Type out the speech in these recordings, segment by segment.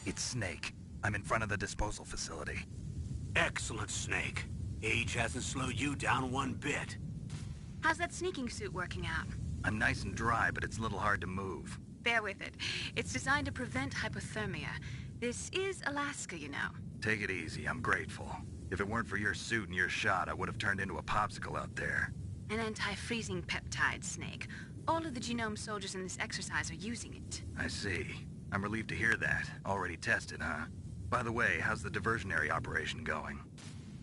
It's Snake. I'm in front of the disposal facility. Excellent, Snake. Age hasn't slowed you down one bit. How's that sneaking suit working out? I'm nice and dry, but it's a little hard to move. Bear with it. It's designed to prevent hypothermia. This is Alaska, you know. Take it easy, I'm grateful. If it weren't for your suit and your shot, I would have turned into a popsicle out there. An anti-freezing peptide, Snake. All of the genome soldiers in this exercise are using it. I see. I'm relieved to hear that. Already tested, huh? By the way, how's the diversionary operation going?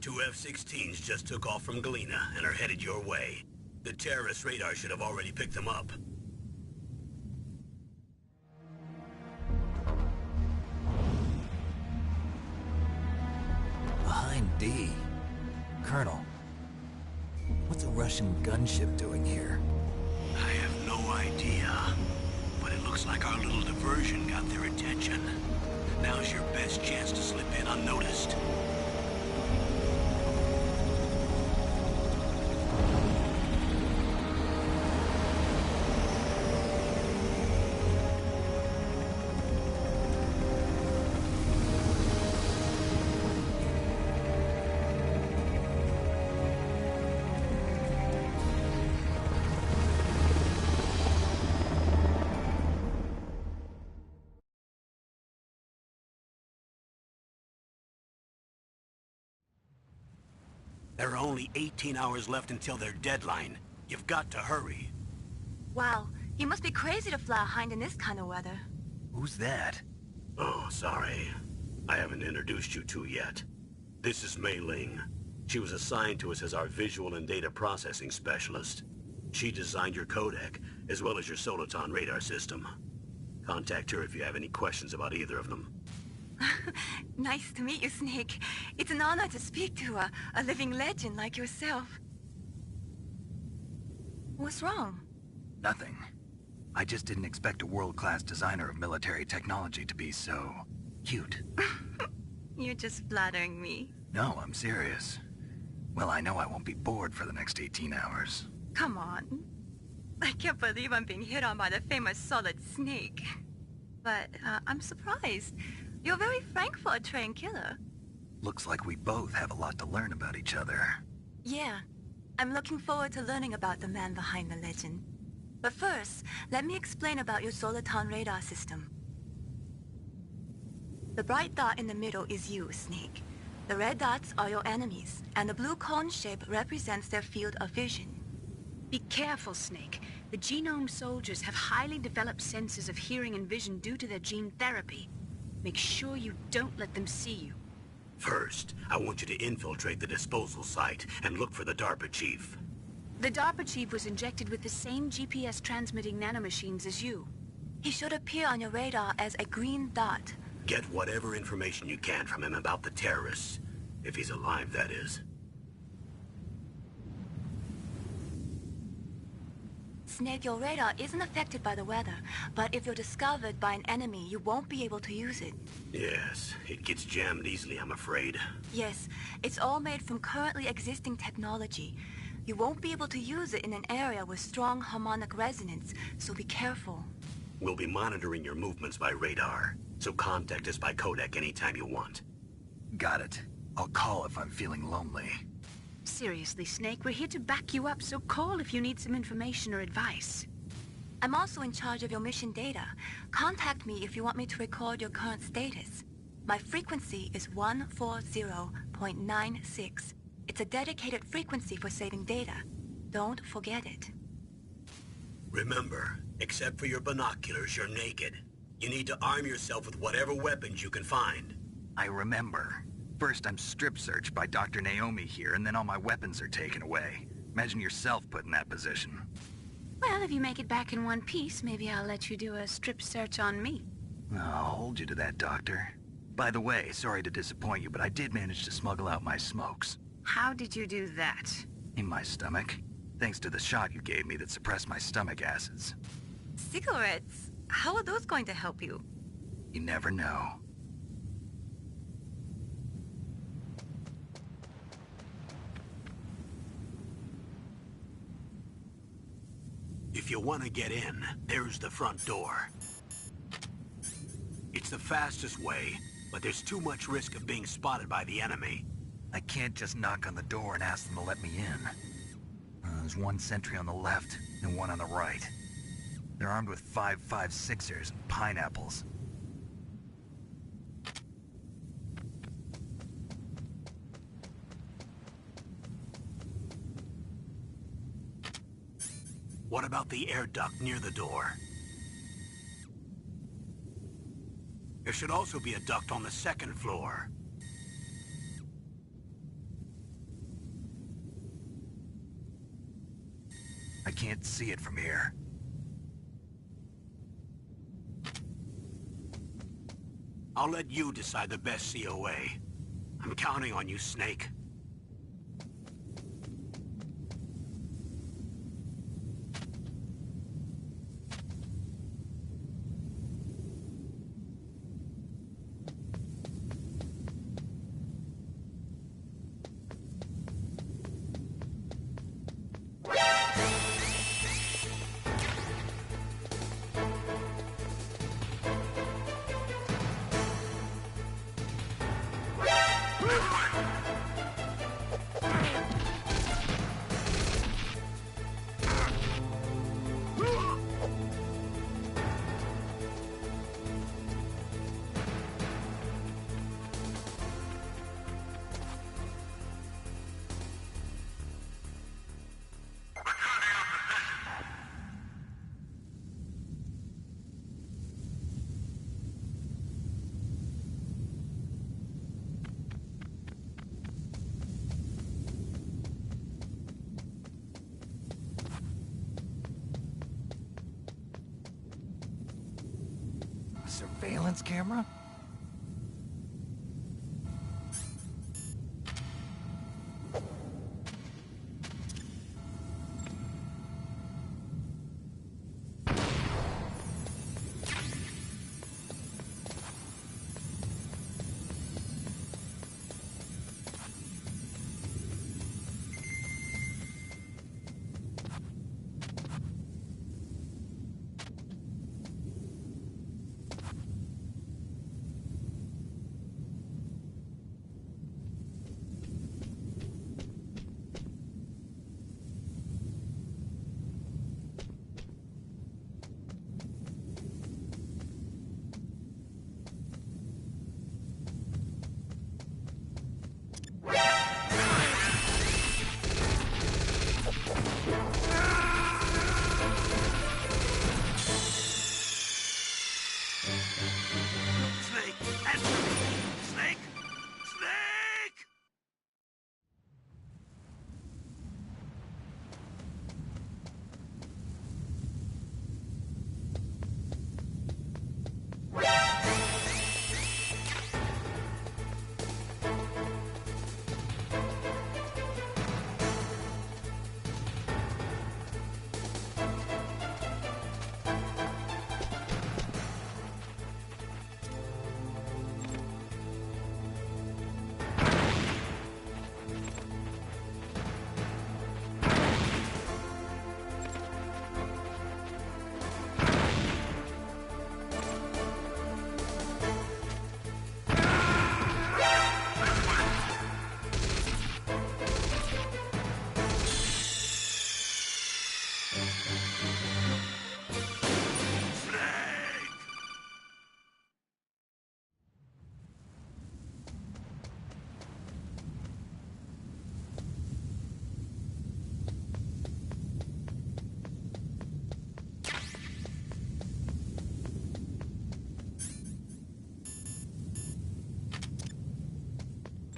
2 F-16s just took off from Galena and are headed your way. The terrorist radar should have already picked them up. Behind D. Colonel, what's a Russian gunship doing here? I have no idea, but it looks like our little diversion got their attention. Now's your best chance to slip in unnoticed. There are only 18 hours left until their deadline. You've got to hurry. Wow, you must be crazy to fly a hind in this kind of weather. Who's that? Oh, sorry. I haven't introduced you to yet. This is Mei Ling. She was assigned to us as our visual and data processing specialist. She designed your codec, as well as your Soliton radar system. Contact her if you have any questions about either of them. Nice to meet you, Snake. It's an honor to speak to a living legend like yourself. What's wrong? Nothing. I just didn't expect a world-class designer of military technology to be so cute. You're just flattering me. No, I'm serious. Well, I know I won't be bored for the next 18 hours. Come on. I can't believe I'm being hit on by the famous Solid Snake. But I'm surprised. You're very frank for a trained killer. Looks like we both have a lot to learn about each other. Yeah. I'm looking forward to learning about the man behind the legend. But first, let me explain about your Soliton radar system. The bright dot in the middle is you, Snake. The red dots are your enemies, and the blue cone shape represents their field of vision. Be careful, Snake. The genome soldiers have highly developed senses of hearing and vision due to their gene therapy. Make sure you don't let them see you. First, I want you to infiltrate the disposal site and look for the DARPA chief. The DARPA chief was injected with the same GPS transmitting nanomachines as you. He should appear on your radar as a green dot. Get whatever information you can from him about the terrorists. If he's alive, that is. Snake, your radar isn't affected by the weather, but if you're discovered by an enemy, you won't be able to use it. Yes, it gets jammed easily, I'm afraid. Yes, it's all made from currently existing technology. You won't be able to use it in an area with strong harmonic resonance, so be careful. We'll be monitoring your movements by radar, so contact us by codec anytime you want. Got it. I'll call if I'm feeling lonely. Seriously, Snake, we're here to back you up, so call if you need some information or advice. I'm also in charge of your mission data. Contact me if you want me to record your current status. My frequency is 140.96. It's a dedicated frequency for saving data. Don't forget it. Remember, except for your binoculars, you're naked. You need to arm yourself with whatever weapons you can find. I remember. First, I'm strip searched by Dr. Naomi here, and then all my weapons are taken away. Imagine yourself put in that position. Well, if you make it back in one piece, maybe I'll let you do a strip search on me. I'll hold you to that, Doctor. By the way, sorry to disappoint you, but I did manage to smuggle out my smokes. How did you do that? In my stomach. Thanks to the shot you gave me that suppressed my stomach acids. Cigarettes? How are those going to help you? You never know. If you want to get in, there's the front door. It's It's the fastest way, but there's too much risk of being spotted by the enemy. I can't just knock on the door and ask them to let me in. There's one sentry on the left and one on the right. They're armed with 5.56ers and pineapples. What about the air duct near the door? There should also be a duct on the second floor. I can't see it from here. I'll let you decide the best COA. I'm counting on you, Snake. Surveillance camera? Snake, answer me! Snake! Snake!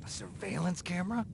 A surveillance camera?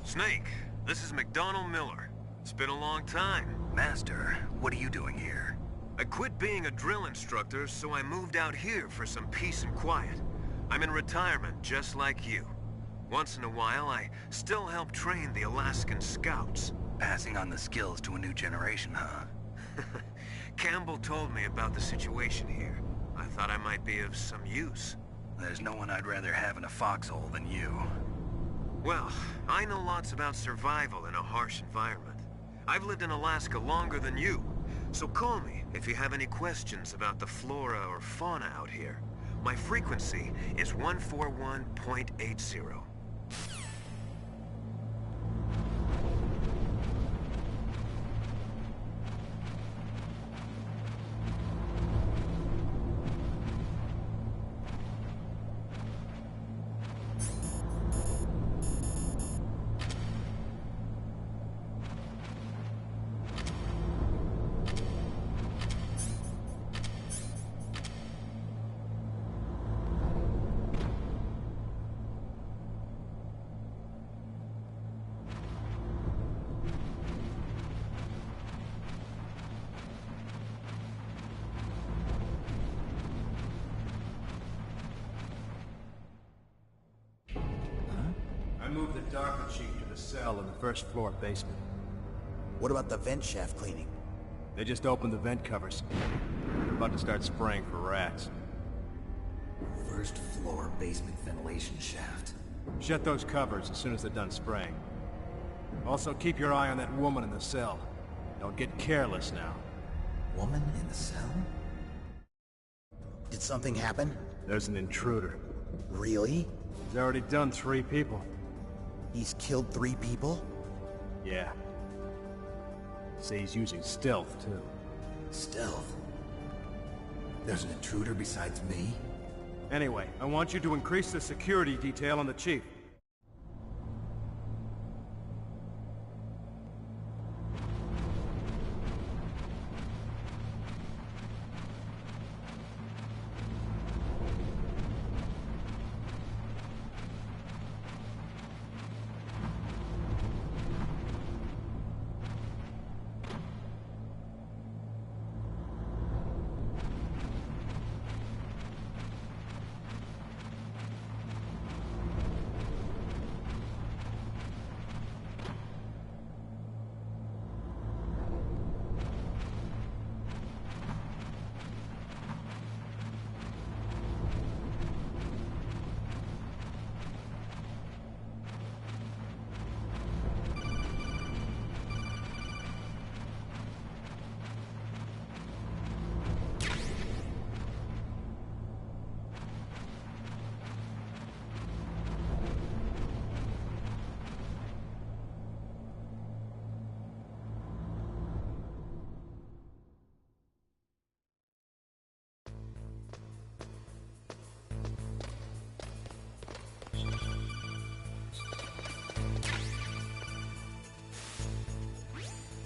Snake, this is McDonald Miller. It's been a long time. Master, what are you doing here? I quit being a drill instructor, so I moved out here for some peace and quiet. I'm in retirement, just like you. Once in a while, I still help train the Alaskan Scouts. Passing on the skills to a new generation, huh? Campbell told me about the situation here. I thought I might be of some use. There's no one I'd rather have in a foxhole than you. Well, I know lots about survival in a harsh environment. I've lived in Alaska longer than you, so call me if you have any questions about the flora or fauna out here. My frequency is 141.80. I moved the Darker Chief to the cell in the first floor basement. What about the vent shaft cleaning? They just opened the vent covers. They're about to start spraying for rats. First floor basement ventilation shaft. Shut those covers as soon as they're done spraying. Also, keep your eye on that woman in the cell. Don't get careless now. Woman in the cell? Did something happen? There's an intruder. Really? He's already done 3 people. He's killed 3 people? Yeah. Say he's using stealth, too. Stealth? There's an intruder besides me? Anyway, I want you to increase the security detail on the Chief.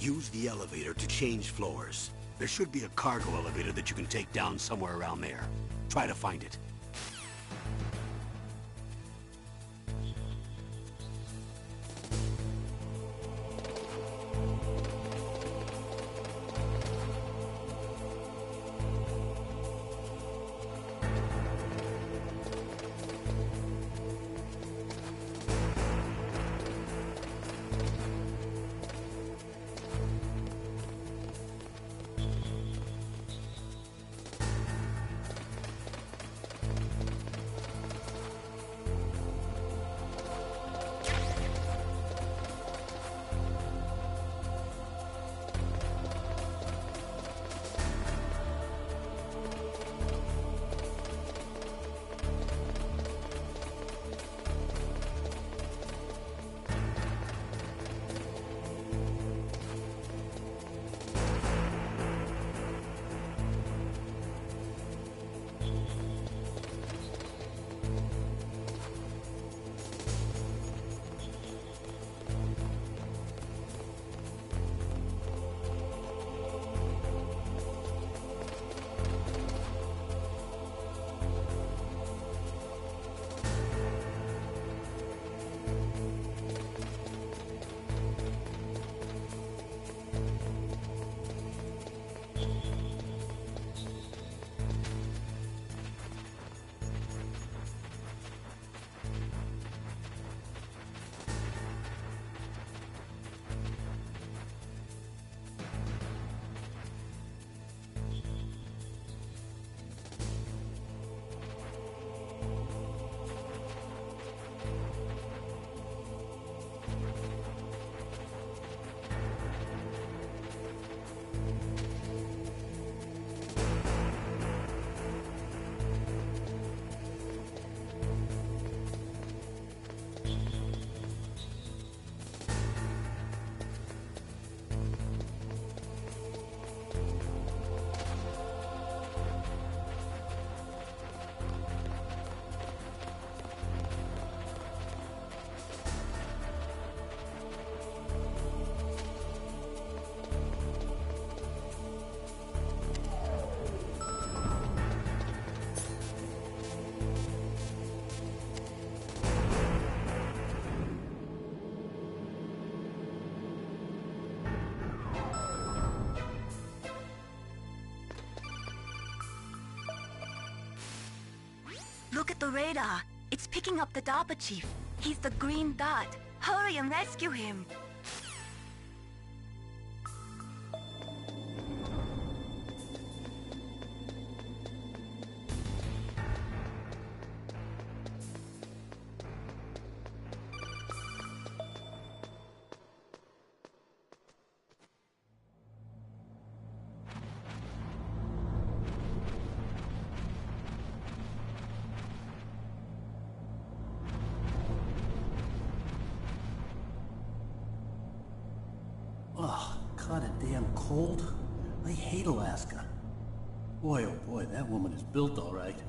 Use the elevator to change floors. There should be a cargo elevator that you can take down somewhere around there. Try to find it. Look at the radar. It's picking up the DARPA chief. He's the green dot. Hurry and rescue him. Ugh, kinda damn cold. I hate Alaska. Boy, oh boy, that woman is built all right.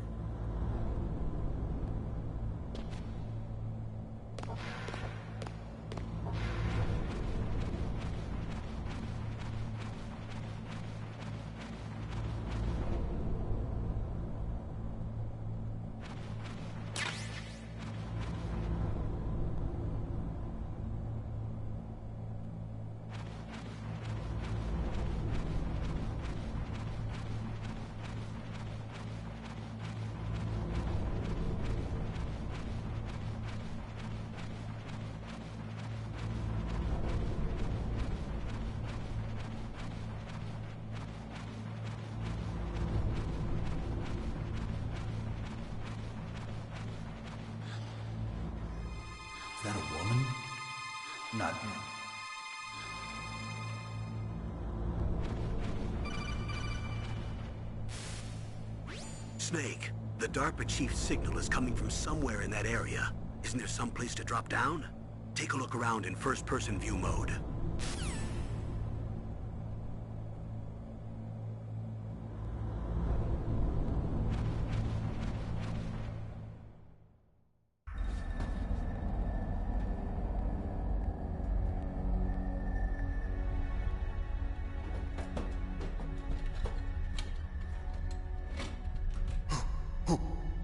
Is that a woman? Not... Snake, the DARPA chief's signal is coming from somewhere in that area. Isn't there some place to drop down? Take a look around in first-person view mode.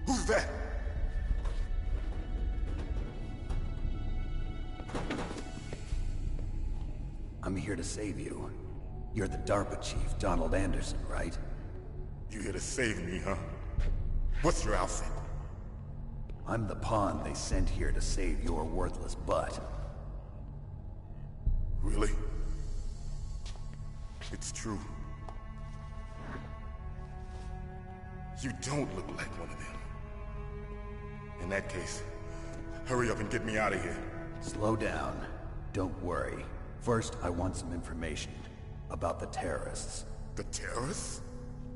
Who's that? I'm here to save you. You're the DARPA chief, Donald Anderson, right? You here to save me, huh? What's your outfit? I'm the pawn they sent here to save your worthless butt. Really? It's true. You don't look like one of them. In that case, hurry up and get me out of here. Slow down. Don't worry. First, I want some information about the terrorists. The terrorists?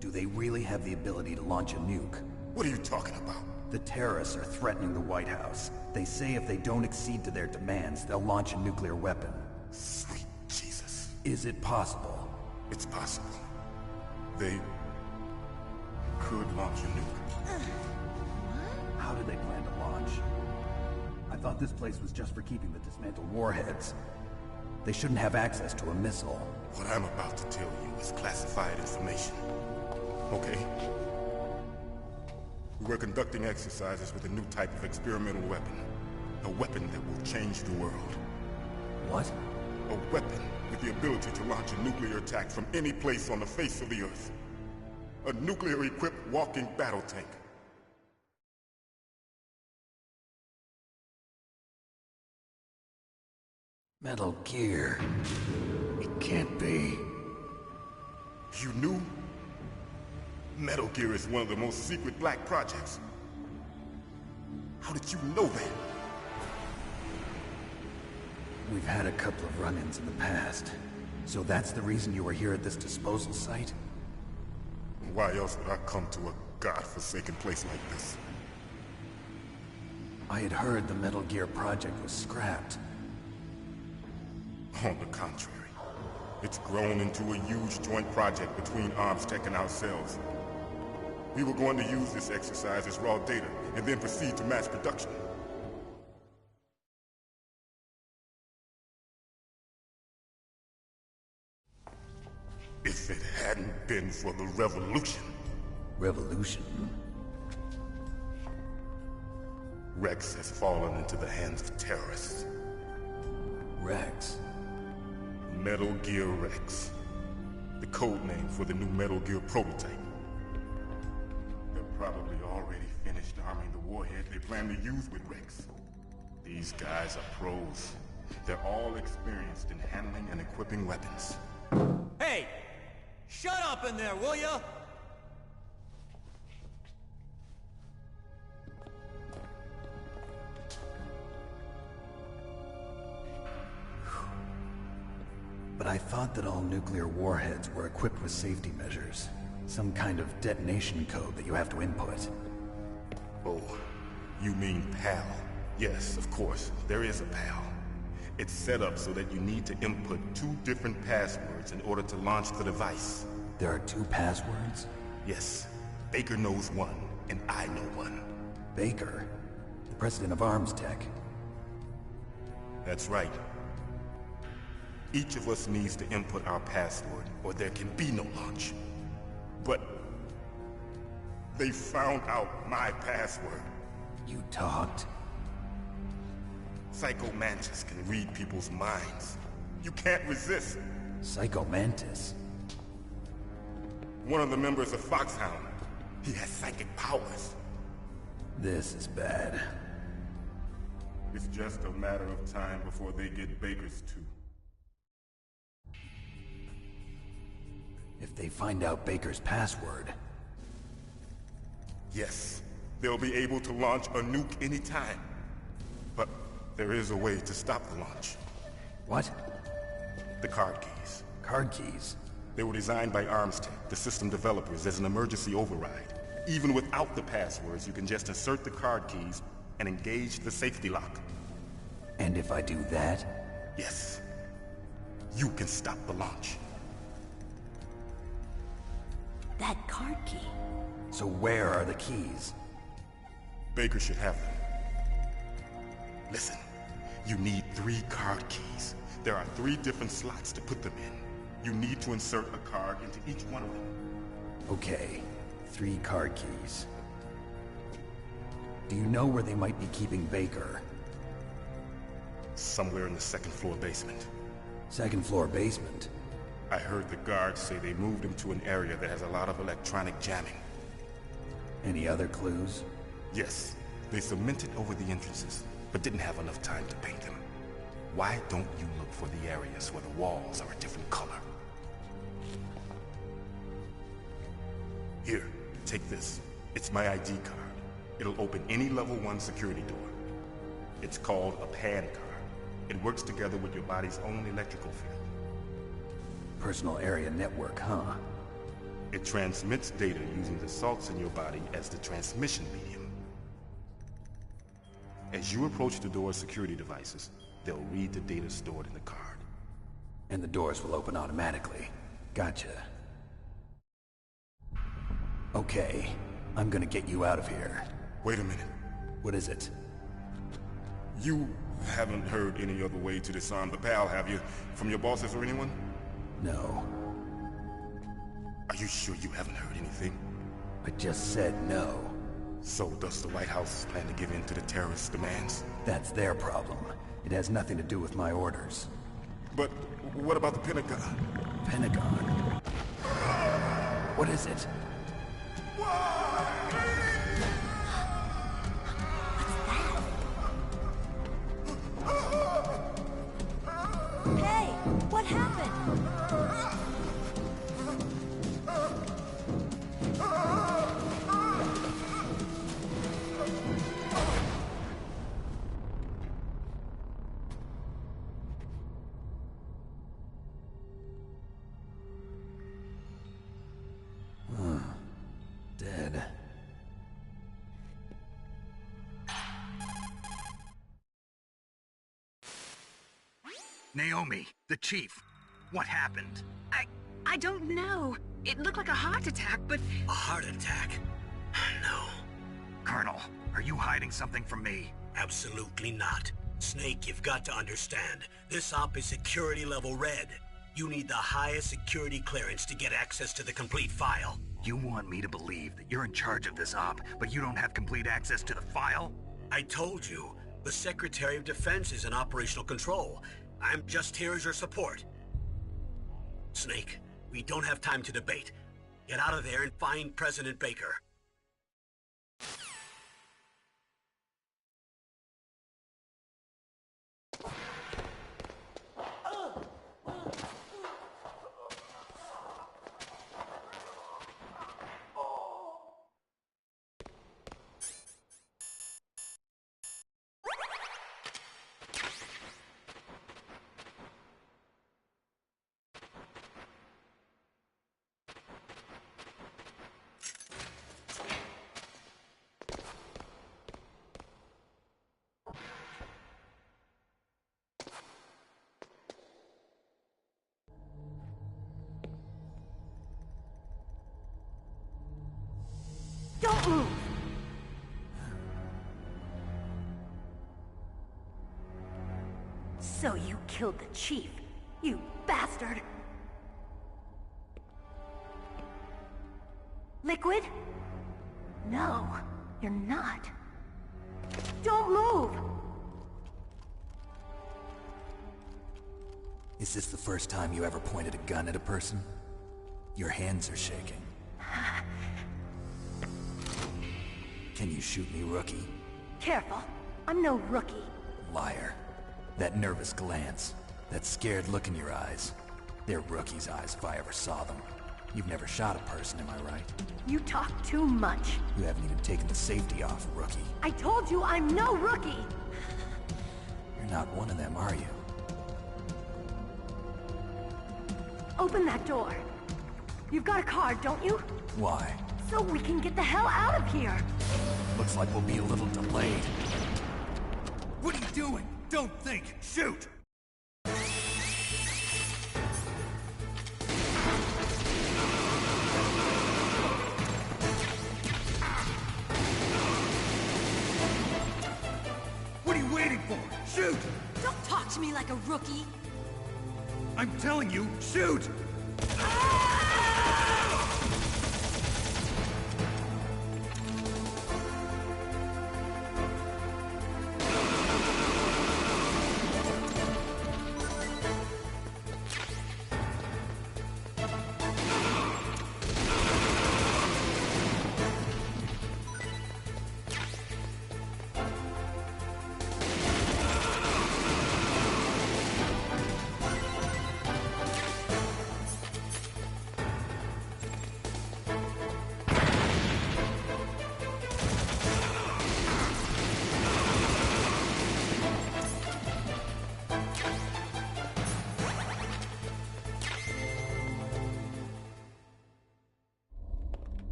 Do they really have the ability to launch a nuke? What are you talking about? The terrorists are threatening the White House. They say if they don't accede to their demands, they'll launch a nuclear weapon. Sweet Jesus. Is it possible? It's possible. They could launch a nuke. How do they plan to launch? I thought this place was just for keeping the dismantled warheads. They shouldn't have access to a missile. What I'm about to tell you is classified information. Okay? We were conducting exercises with a new type of experimental weapon. A weapon that will change the world. What? A weapon with the ability to launch a nuclear attack from any place on the face of the Earth. A nuclear-equipped walking battle tank. Metal Gear. It can't be. You knew? Metal Gear is one of the most secret black projects. How did you know that? We've had a couple of run-ins in the past. So that's the reason you were here at this disposal site? Why else would I come to a godforsaken place like this? I had heard the Metal Gear project was scrapped. On the contrary, it's grown into a huge joint project between ArmsTech and ourselves. We were going to use this exercise as raw data and then proceed to mass production. If it hadn't been for the revolution... Revolution? Rex has fallen into the hands of terrorists. Rex? Metal Gear Rex. The code name for the new Metal Gear prototype. They're probably already finished arming the warhead they plan to use with Rex. These guys are pros. They're all experienced in handling and equipping weapons. Hey! Shut up in there, will ya? But I thought that all nuclear warheads were equipped with safety measures. Some kind of detonation code that you have to input. Oh, you mean PAL? Yes, of course, there is a PAL. It's set up so that you need to input 2 different passwords in order to launch the device. There are 2 passwords? Yes. Baker knows one, and I know one. Baker? The president of Arms Tech. That's right. Each of us needs to input our password, or there can be no launch. But they found out my password. You talked? Psycho Mantis can read people's minds. You can't resist. Psycho Mantis? One of the members of Foxhound. He has psychic powers. This is bad. It's just a matter of time before they get Baker's too. If they find out Baker's password... Yes, they'll be able to launch a nuke anytime. But there is a way to stop the launch. What? The card keys. Card keys? They were designed by ArmsTech, the system developers, as an emergency override. Even without the passwords, you can just insert the card keys and engage the safety lock. And if I do that? Yes. You can stop the launch. That card key. So where are the keys? Baker should have them. Listen, you need 3 card keys. There are 3 different slots to put them in. You need to insert a card into each one of them. Okay, 3 card keys. Do you know where they might be keeping Baker? Somewhere in the 2nd floor basement. 2nd floor basement? I heard the guards say they moved him to an area that has a lot of electronic jamming. Any other clues? Yes. They cemented over the entrances, but didn't have enough time to paint them. Why don't you look for the areas where the walls are a different color? Here, take this. It's my ID card. It'll open any level 1 security door. It's called a PAN card. It works together with your body's own electrical field. Personal area network, huh? It transmits data using the salts in your body as the transmission medium. As you approach the door's security devices, they'll read the data stored in the card. And the doors will open automatically. Gotcha. Okay, I'm gonna get you out of here. Wait a minute. What is it? You haven't heard any other way to disarm the PAL, have you? From your bosses or anyone? No. Are you sure you haven't heard anything? I just said no. So does the White House plan to give in to the terrorists' demands? That's their problem. It has nothing to do with my orders. But what about the Pentagon? Pentagon? What is it? Hey, what happened? Dead. Naomi, the chief. What happened? I don't know. It looked like a heart attack, but... A heart attack? No. Colonel, are you hiding something from me? Absolutely not. Snake, you've got to understand. This op is security level red. You need the highest security clearance to get access to the complete file. You want me to believe that you're in charge of this op, but you don't have complete access to the file? I told you. The Secretary of Defense is in operational control. I'm just here as your support. Snake, we don't have time to debate. Get out of there and find President Baker. Don't move! So you killed the chief, you bastard! Liquid? No, you're not. Don't move! Is this the first time you ever pointed a gun at a person? Your hands are shaking. Can you shoot me, rookie? Careful, I'm no rookie. Liar. That nervous glance, that scared look in your eyes. They're rookies' eyes if I ever saw them. You've never shot a person, am I right? You talk too much. You haven't even taken the safety off, rookie. I told you I'm no rookie! You're not one of them, are you? Open that door. You've got a card, don't you? Why? So we can get the hell out of here! Looks like we'll be a little delayed. What are you doing? Don't think! Shoot! What are you waiting for? Shoot! Don't talk to me like a rookie! I'm telling you, shoot!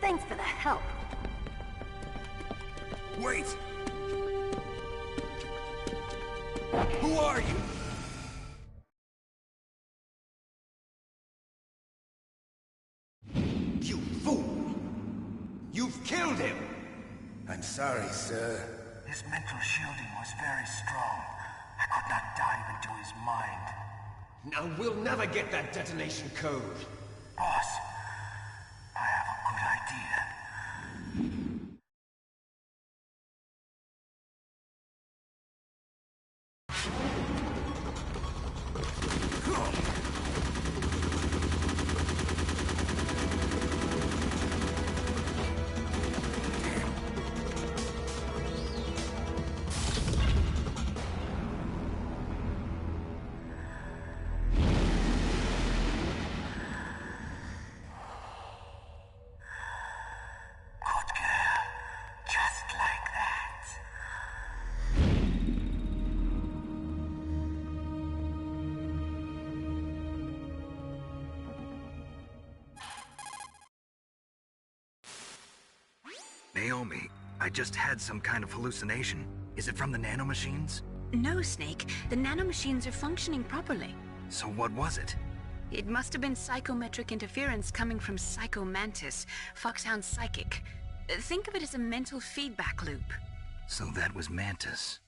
Thanks for the help. Wait! Who are you? You fool! You've killed him! I'm sorry, sir. His mental shielding was very strong. I could not dive into his mind. Now we'll never get that detonation code. Boss, I have a good idea. Naomi, I just had some kind of hallucination. Is it from the nanomachines? No, Snake. The nanomachines are functioning properly. So what was it? It must have been psychometric interference coming from Psycho Mantis, Foxhound's psychic. Think of it as a mental feedback loop. So that was Mantis.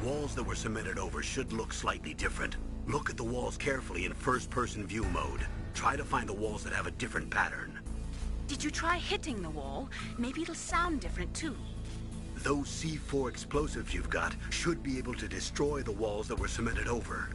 walls that were cemented over should look slightly different. Look at the walls carefully in first-person view mode. Try to find the walls that have a different pattern. Did you try hitting the wall? Maybe it'll sound different too. Those C4 explosives you've got should be able to destroy the walls that were cemented over.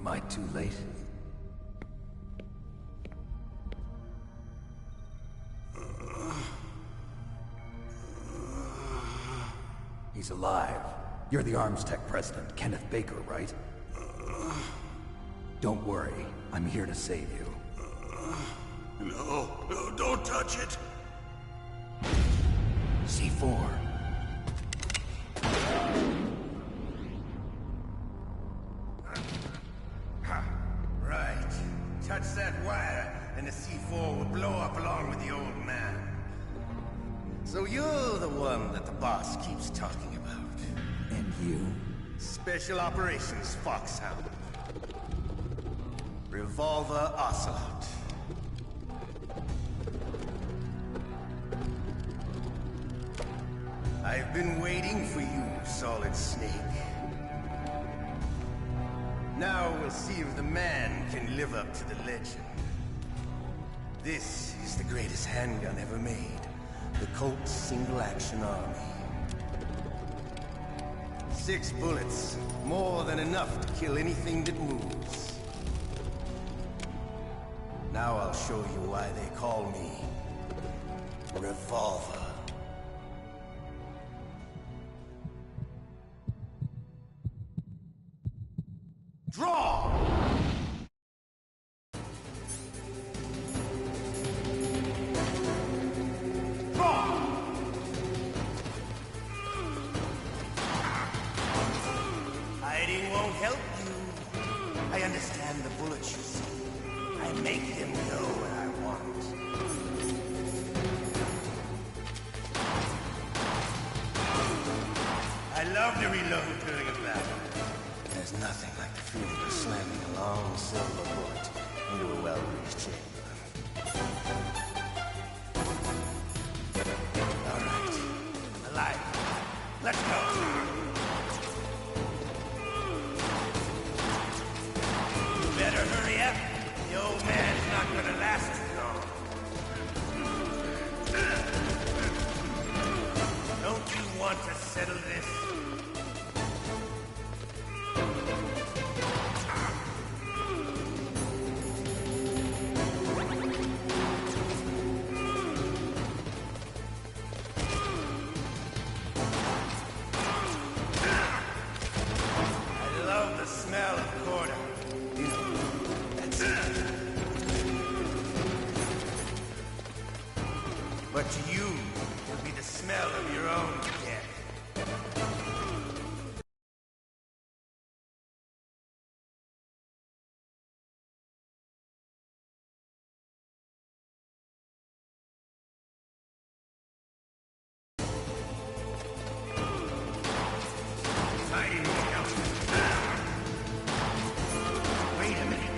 Am I too late? He's alive. You're the Arms Tech president, Kenneth Baker, right? Don't worry. I'm here to save you. No, don't touch it! C4. touch that wire, and the C4 will blow up along with the old man. So you're the one that the boss keeps talking about. And you? Special Operations Foxhound. Revolver Ocelot. I've been waiting for you, Solid Snake. Now we'll see if the man can live up to the legend. This is the greatest handgun ever made. The Colt Single Action Army. 6 bullets, more than enough to kill anything that moves. Now I'll show you why they call me Revolver. Draw! Draw! Hiding won't help you. I understand the bullets you see. I make them go where I want. I love to reload during a battle. There's nothing like the feeling of slamming a long silver bullet into a well-greased chamber. All right. Alive. Let's go. You better hurry up. The old man's not gonna last too long. Don't you want to settle this? But to you, it'll be the smell of your own death. Wait a minute.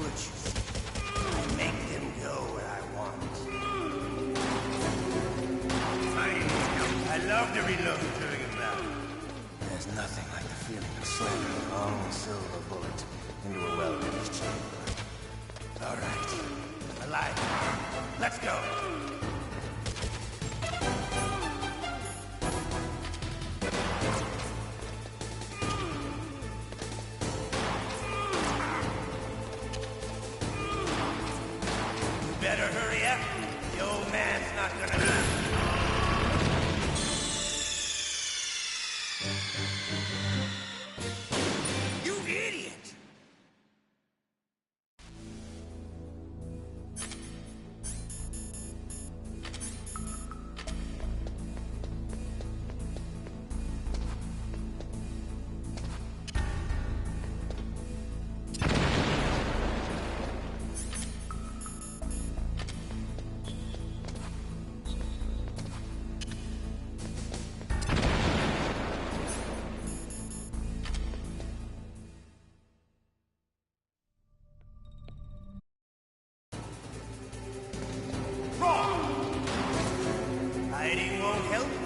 good, you see. I make them go where I want. I love to reload during a battle. There's nothing like the feeling of slamming a long silver bullet into a well-finished chamber. All right. Alive. Let's go. Better hurry up. The old man's not gonna... You idiot! Hiding won't help you.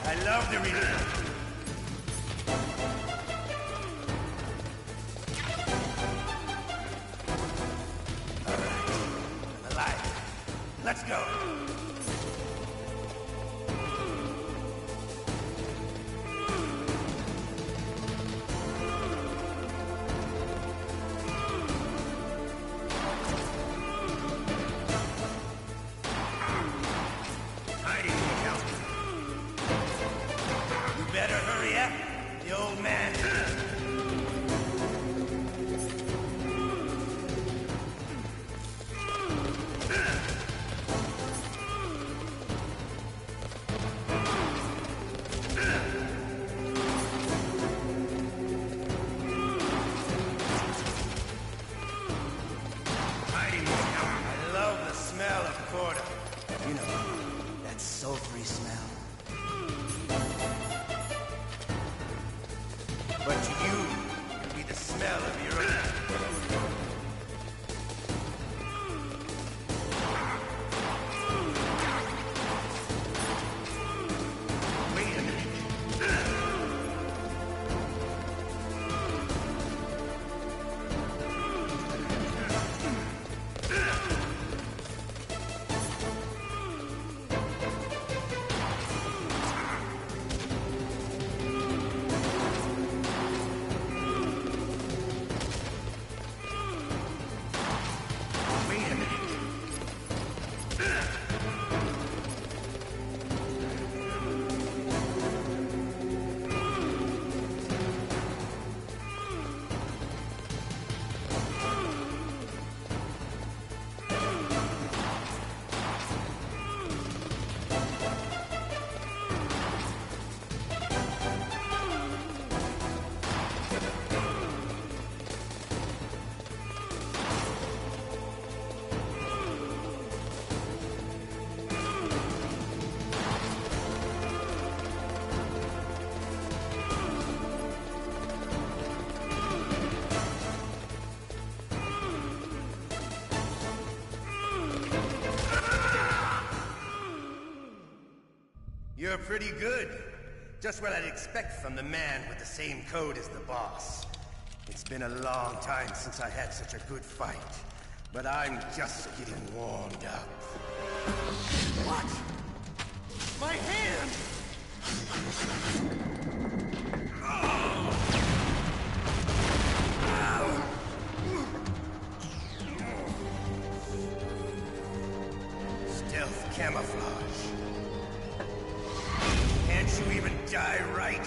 I love the reload. Let's go. Hiding will help. You better hurry up. The old man. You know, that sulfury smell. But to you, it'll be the smell of your own. Wait a minute. You're pretty good. Just what I'd expect from the man with the same code as the boss. It's been a long time since I had such a good fight, but I'm just getting warmed up. What? My hand! Stealth camouflage. Can't you even die right?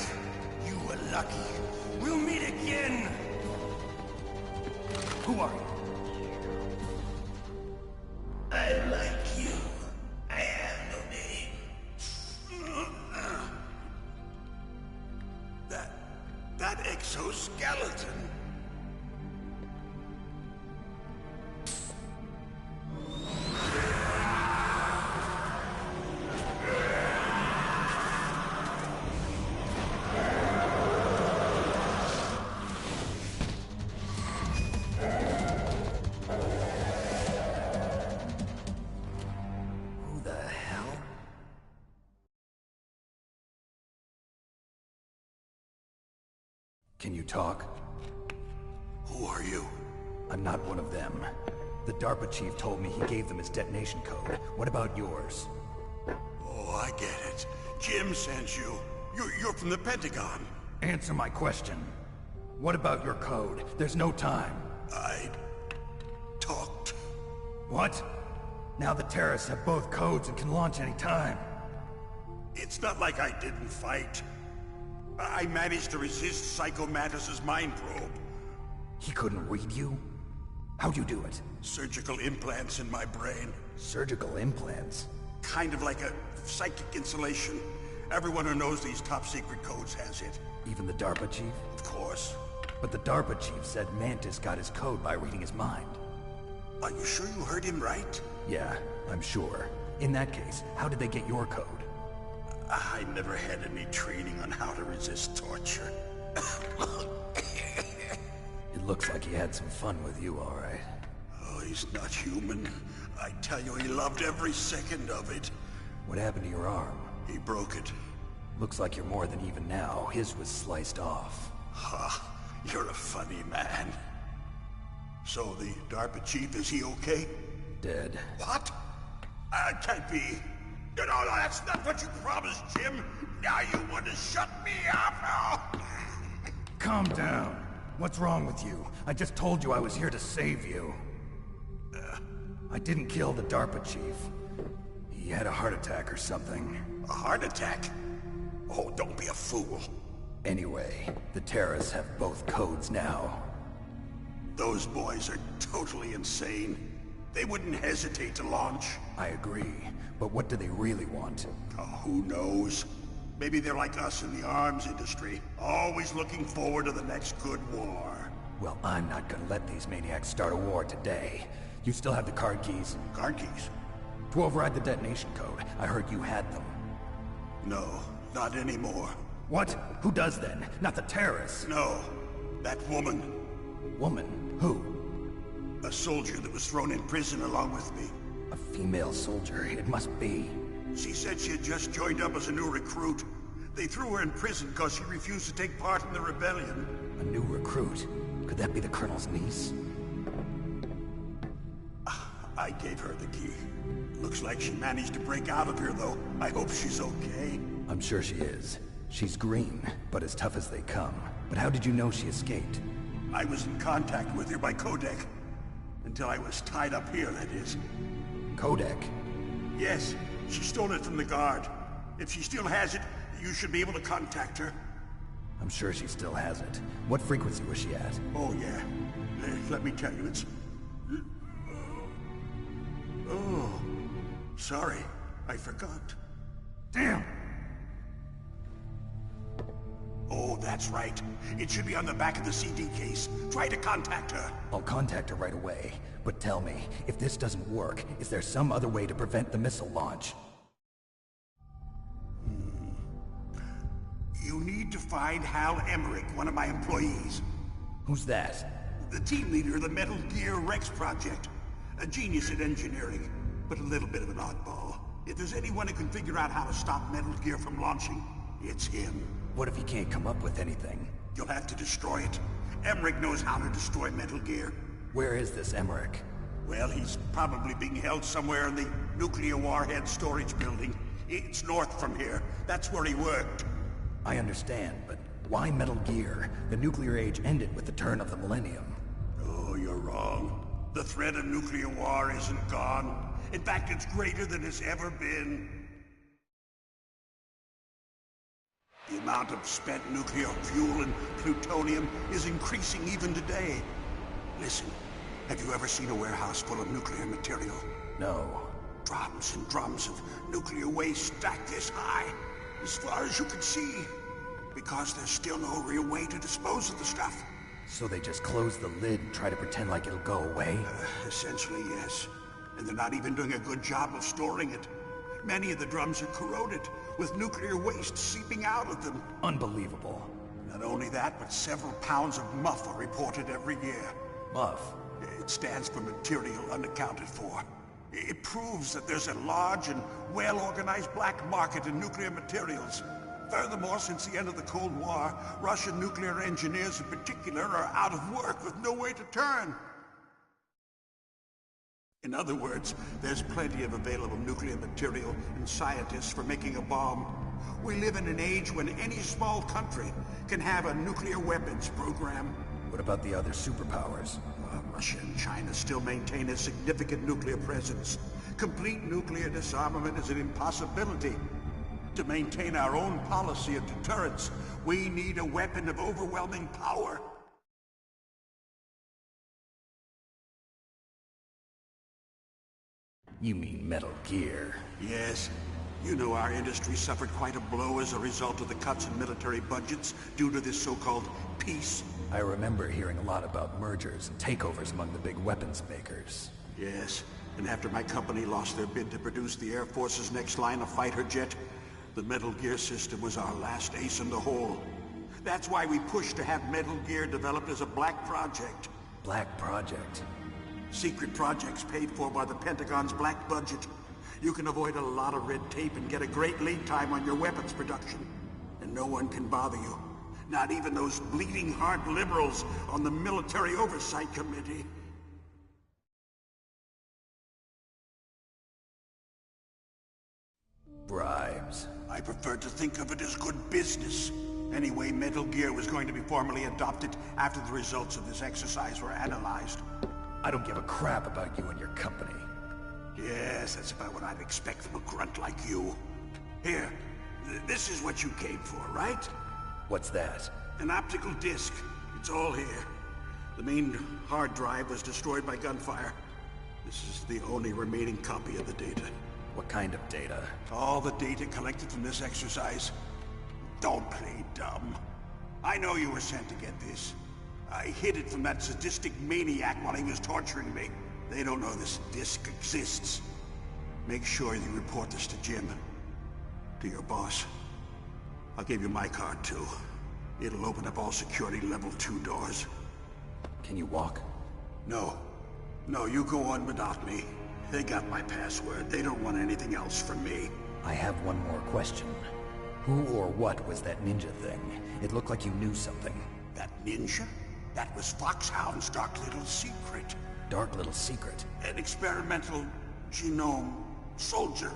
You were lucky. We'll meet again! Who are you? I like you. I have no name. That Can you talk? Who are you? I'm not one of them. The DARPA chief told me he gave them his detonation code. What about yours? Oh, I get it. Jim sent you. You're from the Pentagon. Answer my question. What about your code? There's no time. I talked. What? Now the terrorists have both codes and can launch any time. It's not like I didn't fight. I managed to resist Psycho Mantis's mind probe. He couldn't read you? How'd you do it? Surgical implants in my brain. Surgical implants? Kind of like a psychic insulation. Everyone who knows these top secret codes has it. Even the DARPA chief? Of course. But the DARPA chief said Mantis got his code by reading his mind. Are you sure you heard him right? Yeah, I'm sure. In that case, how did they get your code? I never had any training on how to resist torture. It looks like he had some fun with you, all right. Oh, he's not human. I tell you, he loved every second of it. What happened to your arm? He broke it. Looks like you're more than even now. His was sliced off. Ha, you're a funny man. So the DARPA chief, is he okay? Dead. What? Can't be. No, that's not what you promised, Jim. Now you want to shut me up? Calm down. What's wrong with you? I just told you I was here to save you. I didn't kill the DARPA chief. He had a heart attack or something. A heart attack? Oh, don't be a fool. Anyway, the terrorists have both codes now. Those boys are totally insane. They wouldn't hesitate to launch. I agree, but what do they really want? Oh, who knows? Maybe they're like us in the arms industry, always looking forward to the next good war. Well, I'm not gonna let these maniacs start a war today. You still have the card keys? Card keys? To override the detonation code. I heard you had them. No, not anymore. What? Who does then? Not the terrorists? No, that woman. Woman? Who? A soldier that was thrown in prison along with me. A female soldier, it must be. She said she had just joined up as a new recruit. They threw her in prison because she refused to take part in the rebellion. A new recruit? Could that be the Colonel's niece? I gave her the key. Looks like she managed to break out of here, though. I hope she's okay. I'm sure she is. She's green, but as tough as they come. But how did you know she escaped? I was in contact with her by codec. Until I was tied up here, that is. Codec? Yes, she stole it from the guard. If she still has it, you should be able to contact her. I'm sure she still has it. What frequency was she at? Oh, yeah. Let me tell you, it's... Oh, sorry. I forgot. Damn! Oh, that's right. It should be on the back of the CD case. Try to contact her. I'll contact her right away. But tell me, if this doesn't work, is there some other way to prevent the missile launch? You need to find Hal Emmerich, one of my employees. Who's that? The team leader of the Metal Gear Rex project. A genius at engineering, but a little bit of an oddball. If there's anyone who can figure out how to stop Metal Gear from launching, it's him. What if he can't come up with anything? You'll have to destroy it. Emmerich knows how to destroy Metal Gear. Where is this Emmerich? Well, he's probably being held somewhere in the nuclear warhead storage building. It's north from here. That's where he worked. I understand, but why Metal Gear? The nuclear age ended with the turn of the millennium. Oh, you're wrong. The threat of nuclear war isn't gone. In fact, it's greater than it's ever been. The amount of spent nuclear fuel and plutonium is increasing even today. Listen, have you ever seen a warehouse full of nuclear material? No. Drums and drums of nuclear waste stacked this high, as far as you can see. Because there's still no real way to dispose of the stuff. So they just close the lid and try to pretend like it'll go away? Essentially, yes. And they're not even doing a good job of storing it. Many of the drums are corroded, with nuclear waste seeping out of them. Unbelievable. Not only that, but several pounds of MUF are reported every year. MUF? It stands for material unaccounted for. It proves that there's a large and well-organized black market in nuclear materials. Furthermore, since the end of the Cold War, Russian nuclear engineers in particular are out of work with no way to turn. In other words, there's plenty of available nuclear material and scientists for making a bomb. We live in an age when any small country can have a nuclear weapons program. What about the other superpowers? Russia and China still maintain a significant nuclear presence. Complete nuclear disarmament is an impossibility. To maintain our own policy of deterrence, we need a weapon of overwhelming power. You mean Metal Gear? Yes. You know our industry suffered quite a blow as a result of the cuts in military budgets due to this so-called peace. I remember hearing a lot about mergers and takeovers among the big weapons makers. Yes, and after my company lost their bid to produce the Air Force's next line of fighter jet, the Metal Gear system was our last ace in the hole. That's why we pushed to have Metal Gear developed as a black project. Black project? Secret projects paid for by the Pentagon's black budget. You can avoid a lot of red tape and get a great lead time on your weapons production. And no one can bother you. Not even those bleeding heart liberals on the Military Oversight Committee. Bribes. I prefer to think of it as good business. Anyway, Metal Gear was going to be formally adopted after the results of this exercise were analyzed. I don't give a crap about you and your company. Yes, that's about what I'd expect from a grunt like you. Here, this is what you came for, right? What's that? An optical disc. It's all here. The main hard drive was destroyed by gunfire. This is the only remaining copy of the data. What kind of data? All the data collected from this exercise. Don't play dumb. I know you were sent to get this. I hid it from that sadistic maniac while he was torturing me. They don't know this disc exists. Make sure you report this to Jim. To your boss. I'll give you my card, too. It'll open up all security level 2 doors. Can you walk? No. No, you go on without me. They got my password. They don't want anything else from me. I have one more question. Who or what was that ninja thing? It looked like you knew something. That ninja? That was Foxhound's dark little secret. Dark little secret? An experimental genome soldier.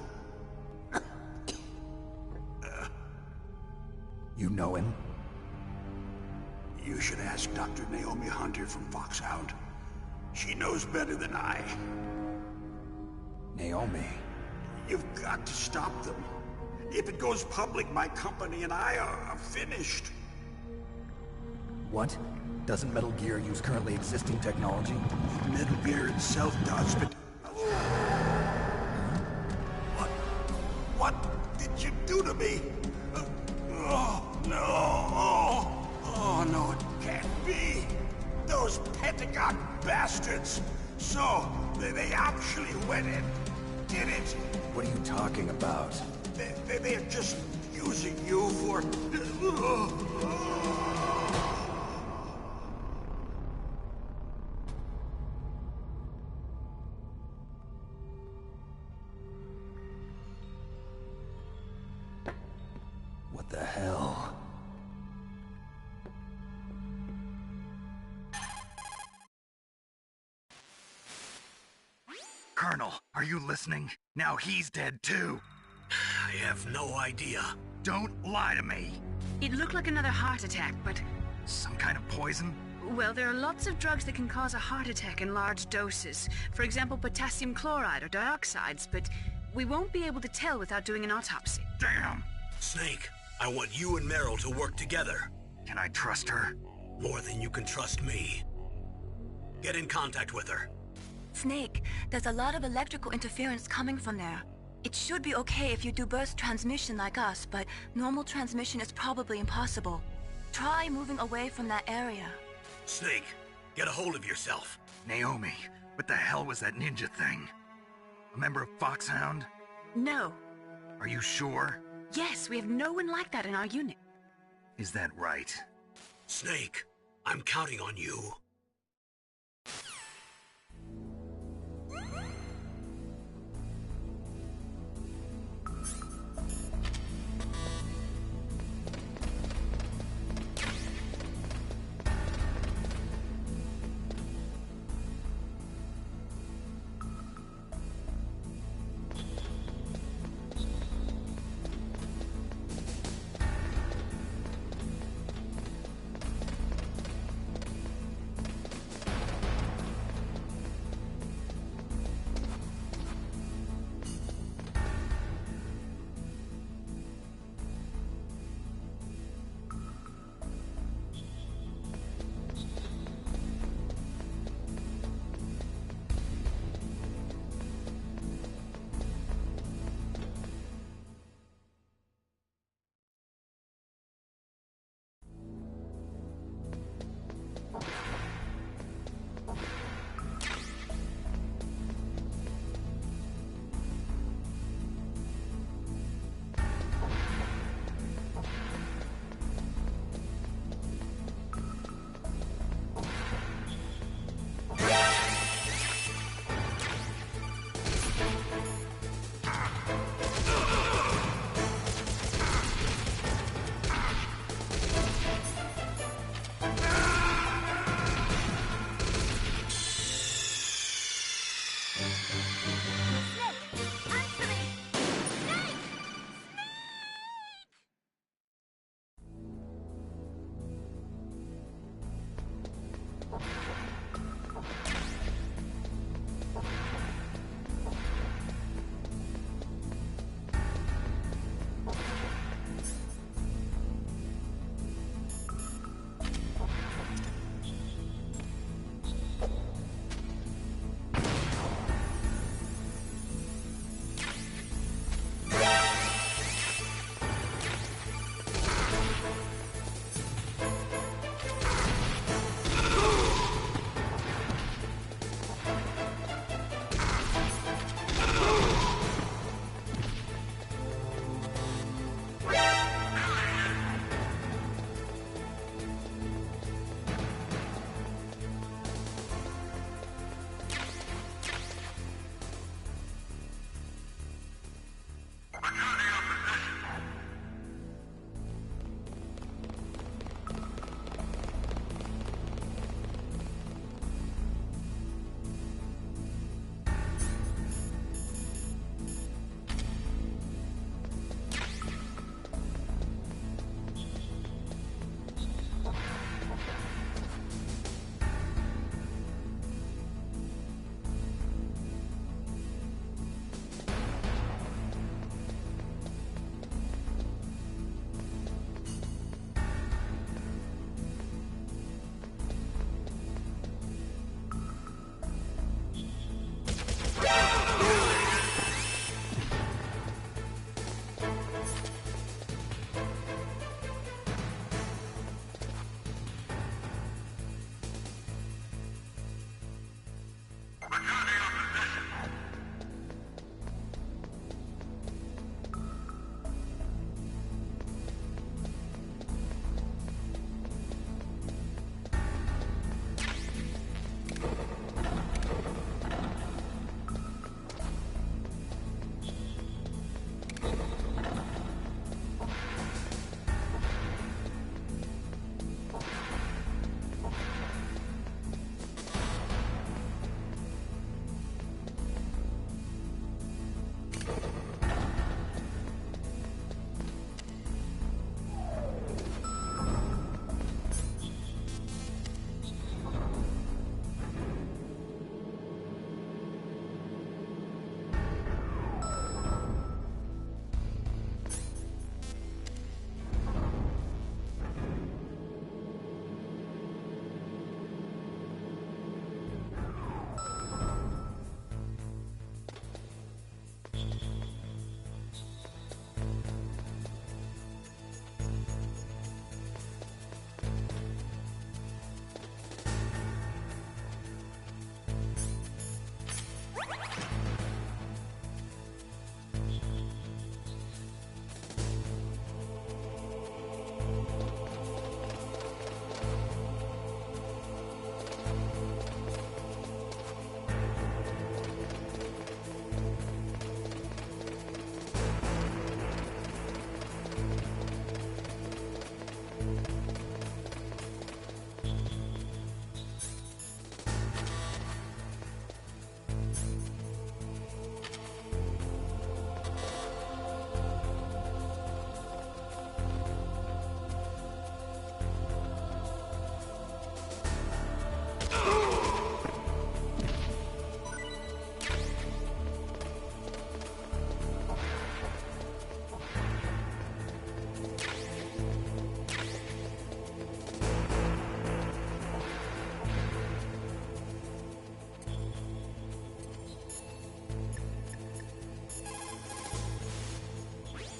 You know him? You should ask Dr. Naomi Hunter from Foxhound. She knows better than I. Naomi? You've got to stop them. If it goes public, my company and I are finished. What? Doesn't Metal Gear use currently existing technology? Metal Gear itself does, but... What did you do to me? Oh, no. Oh, no, it can't be. Those Pentagon bastards. So, they actually went and did it. What are you talking about? They're just using you for... What the hell? Colonel, are you listening? Now he's dead too. I have no idea. Don't lie to me. It looked like another heart attack, but... Some kind of poison? Well, there are lots of drugs that can cause a heart attack in large doses. For example, potassium chloride or dioxides, but we won't be able to tell without doing an autopsy. Damn! Snake, I want you and Meryl to work together. Can I trust her? More than you can trust me. Get in contact with her. Snake, there's a lot of electrical interference coming from there. It should be okay if you do burst transmission like us, but normal transmission is probably impossible. Try moving away from that area. Snake, get a hold of yourself. Naomi, what the hell was that ninja thing? A member of Foxhound? No. Are you sure? Yes, we have no one like that in our unit. Is that right? Snake, I'm counting on you.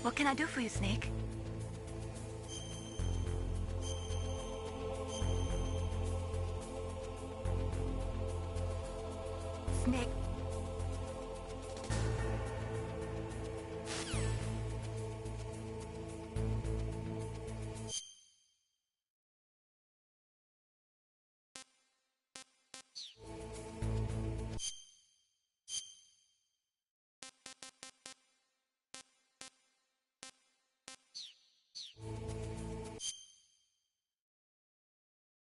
What can I do for you, Snake?